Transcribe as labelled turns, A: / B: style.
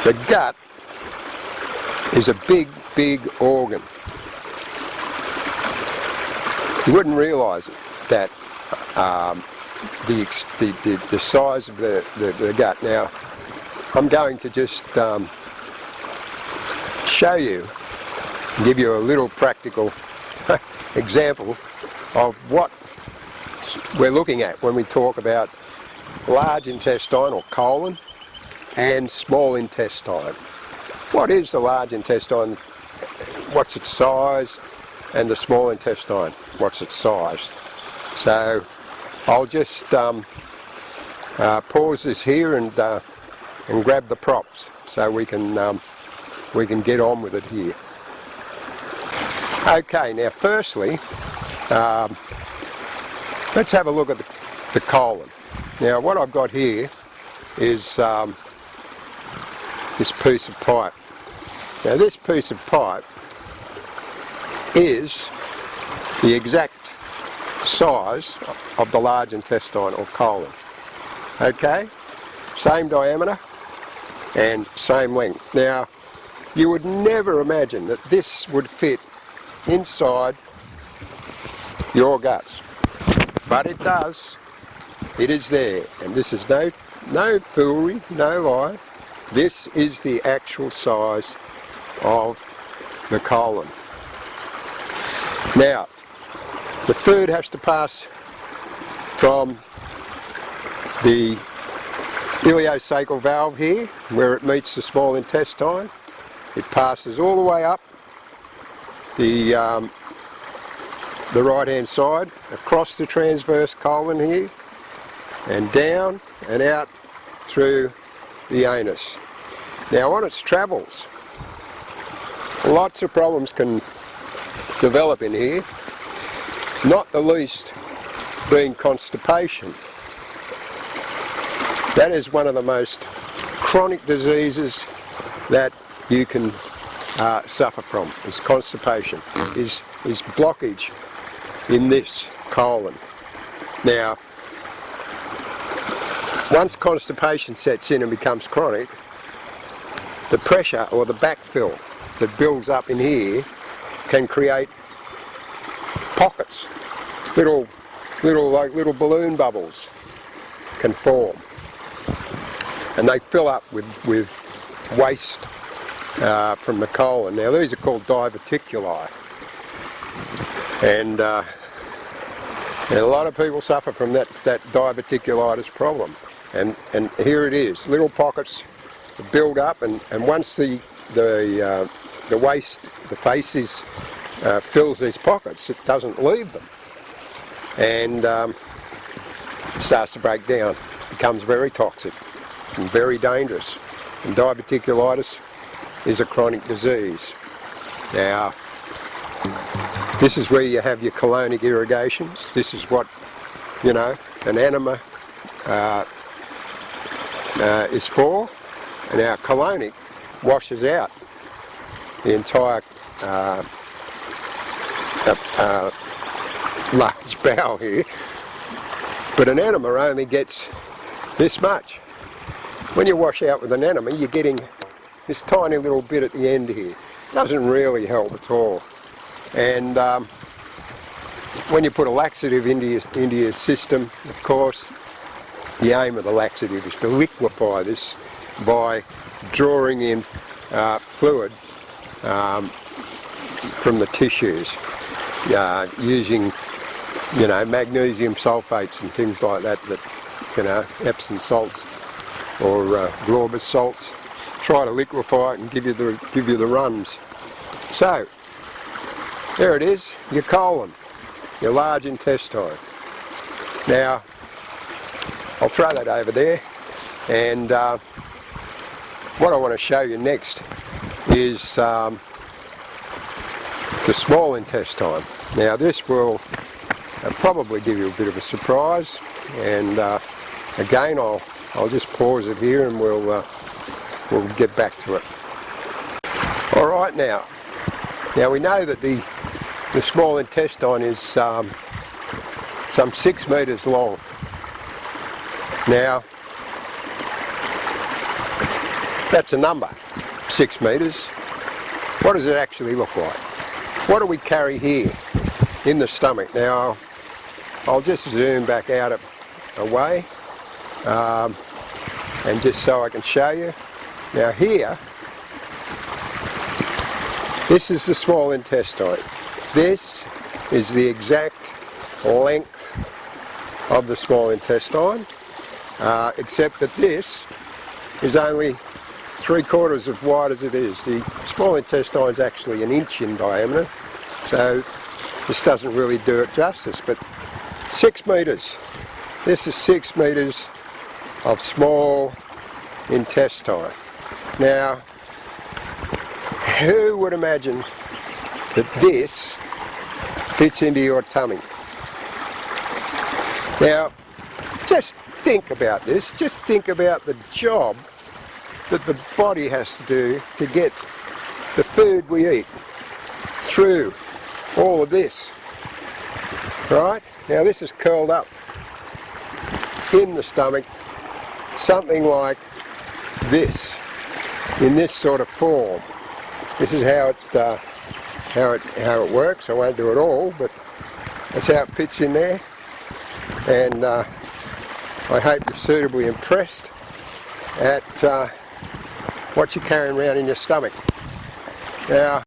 A: The gut is a big, big organ. You wouldn't realise it, that the size of the gut. Now, I'm going to just show you, give you a little practical example of what we're looking at when we talk about large intestine or colon and small intestine. What is the large intestine? What's its size? And the small intestine, what's its size? So I'll just pause this here and grab the props so we can get on with it here. Okay, now firstly, let's have a look at the colon. Now what I've got here is this piece of pipe. Now this piece of pipe is the exact size of the large intestine or colon. Okay, same diameter and same length. Now you would never imagine that this would fit inside your guts, but it does. It is there, and this is no foolery, no lie. This is the actual size of the colon. Now, the food has to pass from the ileocecal valve here, where it meets the small intestine. It passes all the way up the right-hand side, across the transverse colon here, and down and out through the anus. Now, on its travels, lots of problems can develop in here, not the least being constipation. That is one of the most chronic diseases that you can suffer from, is constipation, is blockage in this colon. Now, once constipation sets in and becomes chronic, the pressure or the backfill that builds up in here can create pockets, little balloon bubbles can form, and they fill up with waste from the colon. Now these are called diverticuli, and a lot of people suffer from that diverticulitis problem. And here it is, little pockets build up, and once the waste, the faeces, fills these pockets, it doesn't leave them, and starts to break down, becomes very toxic and very dangerous. And diverticulitis is a chronic disease. Now, this is where you have your colonic irrigations. This is what, you know, an enema is for, and our colonic washes out the entire large bowel here, but an enema only gets this much. When you wash out with an enema, you're getting this tiny little bit at the end here. Doesn't really help at all. And when you put a laxative into your system, of course, the aim of the laxative is to liquefy this by drawing in fluid from the tissues, using, you know, magnesium sulfates and things like that, you know, Epsom salts or Glauber's salts, try to liquefy it and give you the runs. So there it is, your colon, your large intestine. Now I'll throw that over there, and what I want to show you next is the small intestine. Now this will probably give you a bit of a surprise, and again I'll just pause it here and we'll get back to it. All right, now we know that the small intestine is some 6 meters long. Now That's a number, 6 metres. What does it actually look like? What do we carry here in the stomach? Now, I'll just zoom back out away, and just so I can show you. Now here, this is the small intestine. This is the exact length of the small intestine, except that this is only 3/4 as wide as it is. The small intestine is actually 1 inch in diameter, so this doesn't really do it justice, but 6 metres. This is 6 metres of small intestine. Now, who would imagine that this fits into your tummy? Now, just think about this. Just think about the job that the body has to do to get the food we eat through all of this. Right? Now this is curled up in the stomach, something like this, in this sort of form. This is how it works. I won't do it all, but that's how it fits in there. And I hope you're suitably impressed at what you're carrying around in your stomach. Now,